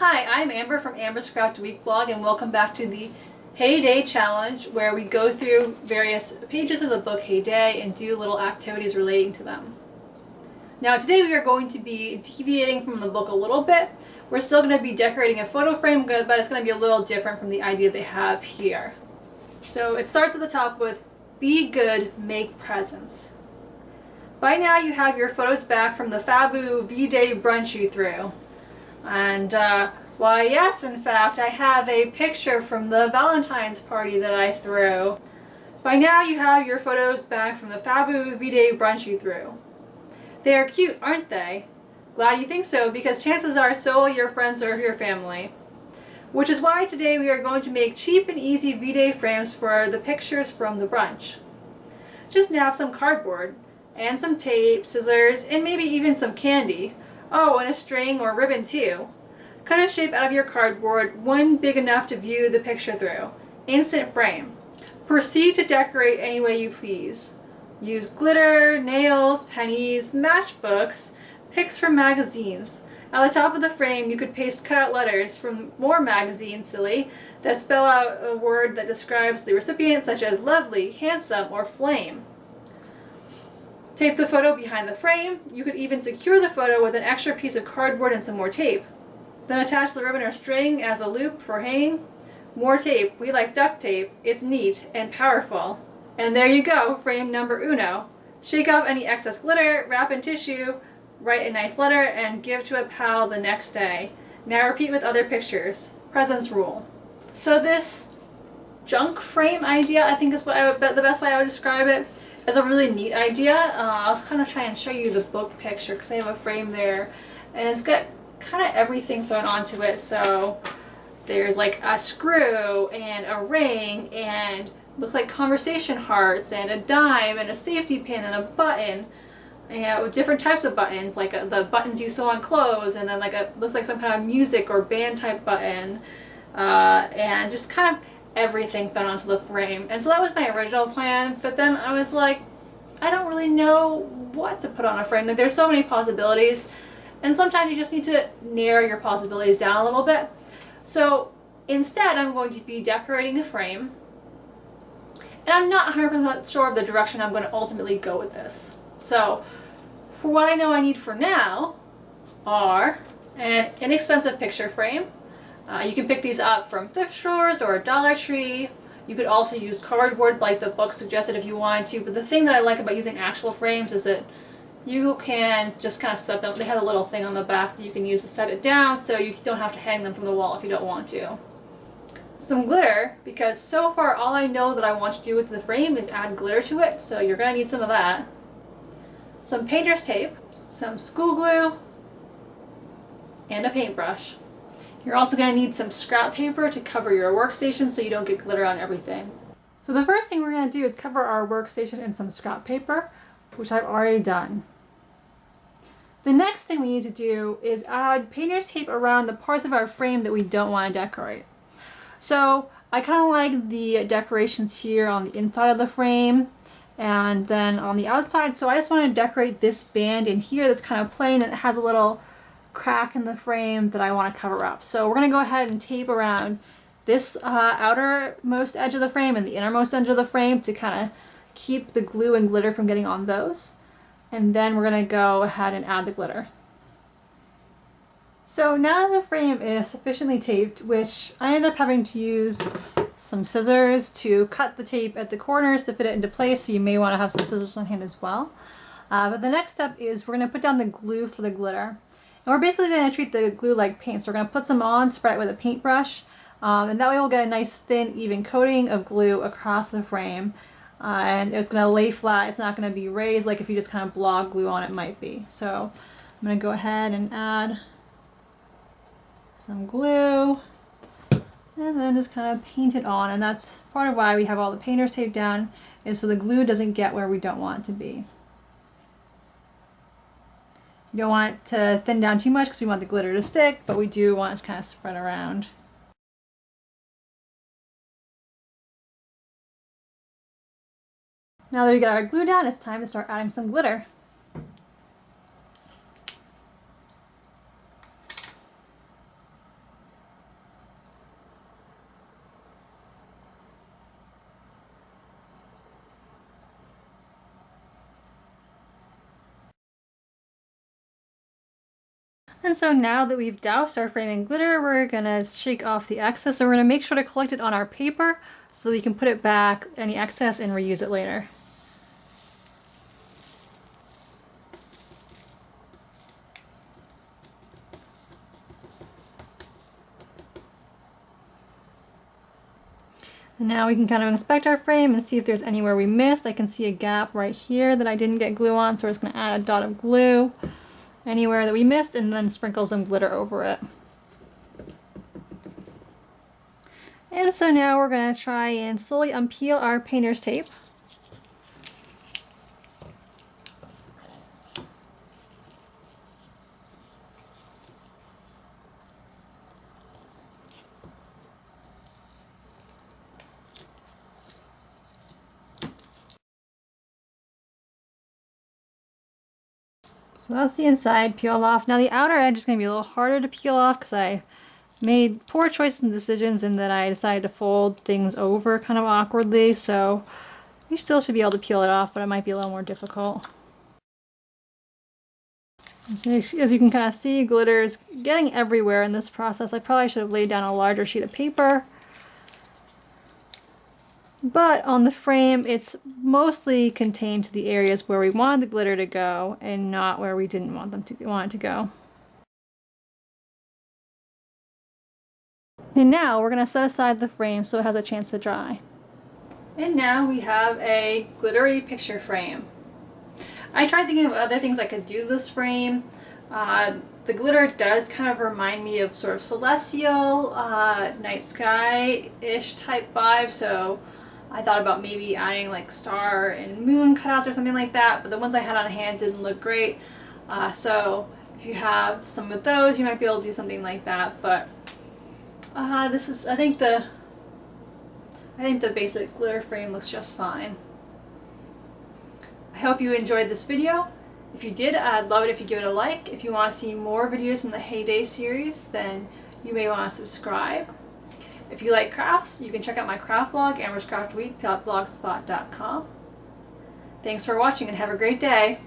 Hi, I'm Amber from Amber's Craft Week Blog, and welcome back to the Heyday Challenge, where we go through various pages of the book Heyday and do little activities relating to them. Now today we are going to be deviating from the book a little bit. We're still going to be decorating a photo frame, but it's going to be a little different from the idea they have here. So it starts at the top with, be good, make presents. By now you have your photos back from the Fabu V-Day brunch you threw. And why yes, in fact, I have a picture from the Valentine's party that I threw. By now you have your photos back from the Fabu V-Day brunch you threw. They are cute, aren't they? Glad you think so, because chances are so will your friends or your family. Which is why today we are going to make cheap and easy V-Day frames for the pictures from the brunch. Just nab some cardboard, and some tape, scissors, and maybe even some candy. Oh, and a string or ribbon too. Cut a shape out of your cardboard, one big enough to view the picture through. Instant frame. Proceed to decorate any way you please. Use glitter, nails, pennies, matchbooks, pics from magazines. At the top of the frame you could paste cutout letters from more magazines, silly, that spell out a word that describes the recipient, such as lovely, handsome, or flame. Tape the photo behind the frame. You could even secure the photo with an extra piece of cardboard and some more tape. Then attach the ribbon or string as a loop for hanging. More tape. We like duct tape. It's neat and powerful. And there you go, frame number uno. Shake off any excess glitter, wrap in tissue, write a nice letter, and give to a pal the next day. Now repeat with other pictures. Presents rule. So this junk frame idea, I think is what the best way I would describe it. It's a really neat idea. I'll kind of try and show you the book picture because I have a frame there, and it's got kind of everything thrown onto it. So there's like a screw and a ring and looks like conversation hearts and a dime and a safety pin and a button, and with different types of buttons, like the buttons you sew on clothes, and then like looks like some kind of music or band type button, and just kind of everything thrown onto the frame. And so that was my original plan, but then I was like, I don't really know what to put on a frame. Like, there's so many possibilities, and sometimes you just need to narrow your possibilities down a little bit. So instead I'm going to be decorating a frame, and I'm not 100% sure of the direction I'm going to ultimately go with this. So for what I know I need for now are an inexpensive picture frame. You can pick these up from thrift stores or Dollar Tree. You could also use cardboard like the book suggested if you wanted to, but the thing that I like about using actual frames is that you can just kind of set them. They have a little thing on the back that you can use to set it down, so you don't have to hang them from the wall if you don't want to. Some glitter, because so far all I know that I want to do with the frame is add glitter to it, so you're going to need some of that. Some painter's tape, some school glue, and a paintbrush. You're also going to need some scrap paper to cover your workstation so you don't get glitter on everything. So the first thing we're going to do is cover our workstation in some scrap paper, which I've already done. The next thing we need to do is add painter's tape around the parts of our frame that we don't want to decorate. So I kind of like the decorations here on the inside of the frame and then on the outside, so I just want to decorate this band in here that's kind of plain and it has a little crack in the frame that I want to cover up. So we're going to go ahead and tape around this outermost edge of the frame and the innermost edge of the frame to kind of keep the glue and glitter from getting on those. And then we're going to go ahead and add the glitter. So now the frame is sufficiently taped, which I ended up having to use some scissors to cut the tape at the corners to fit it into place, so you may want to have some scissors on hand as well. But the next step is we're going to put down the glue for the glitter. And we're basically going to treat the glue like paint. So we're going to put some on, spread it with a paintbrush, and that way we'll get a nice thin, even coating of glue across the frame. And it's going to lay flat. It's not going to be raised like if you just kind of blob glue on it might be. So I'm going to go ahead and add some glue and then just kind of paint it on. And that's part of why we have all the painter's tape down, is so the glue doesn't get where we don't want it to be. You don't want it to thin down too much because we want the glitter to stick, but we do want it to kind of spread around. Now that we got our glue down, it's time to start adding some glitter. And so now that we've doused our frame in glitter, we're gonna shake off the excess. So we're gonna make sure to collect it on our paper so that we can put it back, any excess, and reuse it later. And now we can kind of inspect our frame and see if there's anywhere we missed. I can see a gap right here that I didn't get glue on, so we're just going to add a dot of glue anywhere that we missed and then sprinkle some glitter over it. And so now we're going to try and slowly unpeel our painter's tape. So that's the inside peeled off. Now the outer edge is going to be a little harder to peel off because I made poor choices and decisions in that I decided to fold things over kind of awkwardly. So you still should be able to peel it off, but it might be a little more difficult. So as you can kind of see, glitter is getting everywhere in this process. I probably should have laid down a larger sheet of paper. But on the frame, it's mostly contained to the areas where we wanted the glitter to go and not where we didn't want it to go. And now we're going to set aside the frame so it has a chance to dry. And now we have a glittery picture frame. I tried thinking of other things I could do to this frame. The glitter does kind of remind me of sort of celestial, night sky-ish type vibe, so I thought about maybe adding like star and moon cutouts or something like that, but the ones I had on hand didn't look great. So if you have some of those, you might be able to do something like that. But this is, I think the basic glitter frame looks just fine. I hope you enjoyed this video. If you did, I'd love it if you give it a like. If you want to see more videos in the Heyday series, then you may want to subscribe. If you like crafts, you can check out my craft blog, amberscraftweek.blogspot.com. Thanks for watching and have a great day.